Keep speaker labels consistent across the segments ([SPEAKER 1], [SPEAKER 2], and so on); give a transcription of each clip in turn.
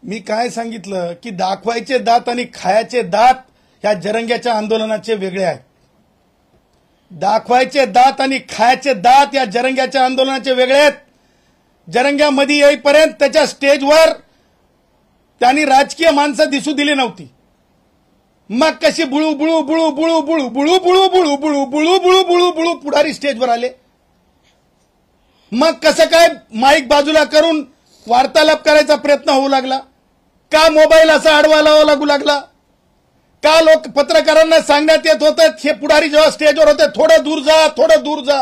[SPEAKER 1] मी काय सांगितलं की दाखवायचे दात आणि खायचे दात ह्या जरंग्याच्या आंदोलनाचे वेगळे आहेत. दाखवायचे दात आणि खायचे दात या जरंग्याच्या आंदोलनाचे वेगळे आहेत. जरंग्यामध्ये येईपर्यंत त्याच्या स्टेजवर त्यांनी राजकीय माणसं दिसू दिली नव्हती. मग कशी बुळू बुळू बुळू बुळू बुळू बुळू बुळू बुळू बुळू बुळू बुळू बुळू बुळू पुढारी स्टेजवर आले. मग कसं काय माईक बाजूला करून वार्तालाप करायचा प्रयत्न होऊ लागला? का मोबाईल असा आडवा लावा लागू लागला? का लोक पत्रकारांना सांगण्यात येत होतं हे पुढारी जेव्हा स्टेजवर होते थोडं दूर जा थोडं दूर जा.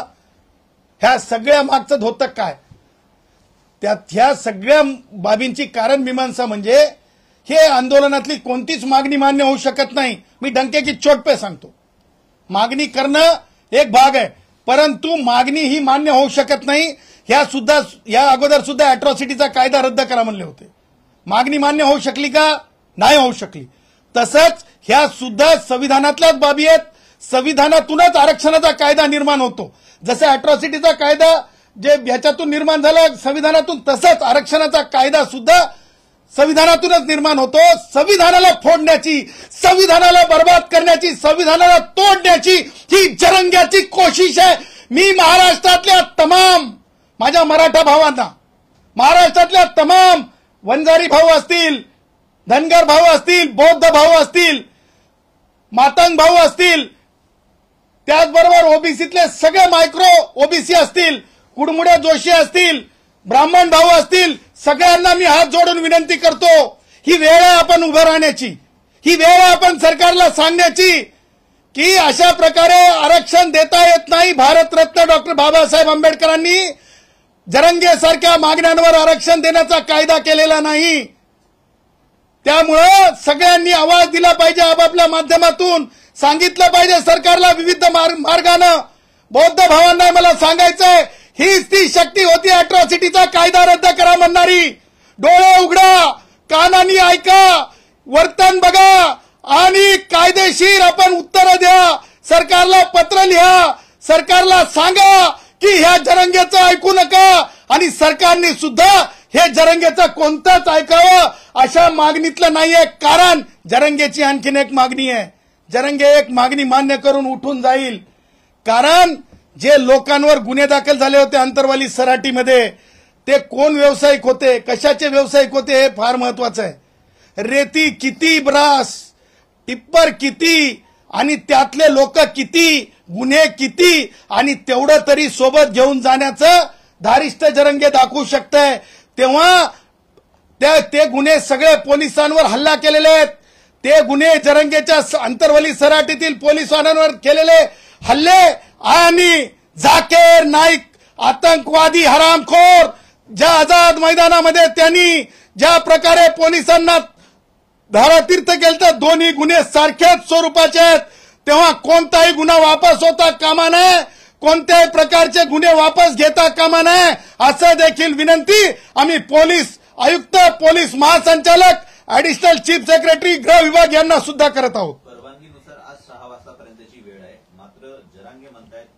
[SPEAKER 1] ह्या सगळ्या मागचं होतं काय? त्यात ह्या सगळ्या बाबींची कारण मीमांसा म्हणजे हे आंदोलनातली कोणतीच मागणी मान्य होऊ शकत नाही. मी डंके की चोट पे सांगतो. मागणी करणं एक भाग आहे, परंतु मागणी ही मान्य होऊ शकत नाही. या अगोदर सुद्धा अॅट्रॉसिटीचा कायदा रद्द करा म्हणले होते. मागणी मान्य होऊ शकली का? नाही होऊ शकली. तसंच ह्या सुद्धा संविधानातल्याच बाबी आहेत. संविधानातूनच आरक्षणाचा कायदा निर्माण होतो. जसं अॅट्रॉसिटीचा कायदा जे याच्यातून निर्माण झाला संविधानातून, तसंच आरक्षणाचा कायदा सुद्धा संविधानातूनच निर्माण होतो. संविधानाला फोडण्याची, संविधानाला बर्बाद करण्याची, संविधानाला तोडण्याची ही जरंग्याची कोशिश आहे. मी महाराष्ट्रातल्या तमाम माझ्या मराठा भावांना, महाराष्ट्रातल्या तमाम वंजारी भाऊ असतील, धनगर भाऊ असतील, बौद्ध भाऊ असतील, मातंग भाऊ असतील, त्याचबरोबर ओबीसीतले सगळे मायक्रो ओबीसी असतील, कुडमुडे जोशी असतील, ब्राह्मण भाऊ असतील, सगळ्यांना मी हात जोडून विनंती करतो, ही वेळ आहे आपण उभं राहण्याची. ही वेळ आहे आपण सरकारला सांगण्याची की अशा प्रकारे आरक्षण देता येत नाही. भारतरत्न डॉक्टर बाबासाहेब आंबेडकरांनी जरंगेसारख्या मागण्यांवर आरक्षण देण्याचा कायदा केलेला नाही. त्यामुळे सगळ्यांनी आवाज दिला पाहिजे. आपापल्या माध्यमातून सांगितलं पाहिजे सरकारला विविध मार्गानं. बौद्ध भावांना मला सांगायचंय, हीच ती शक्ती होती अॅट्रॉसिटीचा कायदा रद्द करा म्हणणारी. डोळे उघडा, कानांनी ऐका, वर्तन बघा आणि कायदेशीर आपण उत्तरं द्या. सरकारला पत्र लिहा, सरकारला सांगा की ह्या जरंगेचं ऐकू नका आणि सरकारने सुद्धा हे जरंगेचं कोणतंच ऐकावं अशा मागणीतलं नाहीये. कारण जरंगेची आणखीन एक मागणी आहे. जरंगे एक मागणी मान्य करून उठून जाईल. कारण जे लोकांवर गुन्हे दाखल झाले होते अंतरवाली सराटीमध्ये, ते कोण व्यावसायिक होते, कशाचे व्यावसायिक होते हे फार महत्वाचं आहे. रेती किती, ब्रास टिप्पर किती आणि त्यातले लोक किती, गुन्हे किती आणि तेवढं तरी सोबत घेऊन जाण्याचं धारिष्ट जरंगे दाखवू शकतंय. तेव्हा ते गुन्हे सगळे पोलिसांवर हल्ला केलेले आहेत. ते गुन्हे जरंगेच्या अंतरवली सराटीतील पोलिसांवर केलेले हल्ले आणि झाकीर नाईक आतंकवादी हरामखोर ज्या आझाद मैदानामध्ये त्यांनी ज्या प्रकारे पोलिसांना धारातीर्थ केलं, दोन्ही गुन्हे सारख्याच स्वरूपाचे आहेत. तेव्हा कोणताही गुन्हा वापस होता कामा नये, कोणत्याही प्रकारचे गुन्हे वापस घेता कामा नये असं देखील विनंती आम्ही पोलीस आयुक्त, पोलीस महासंचालक, ऍडिशनल चीफ सेक्रेटरी, गृह विभाग यांना सुद्धा करत आहोत.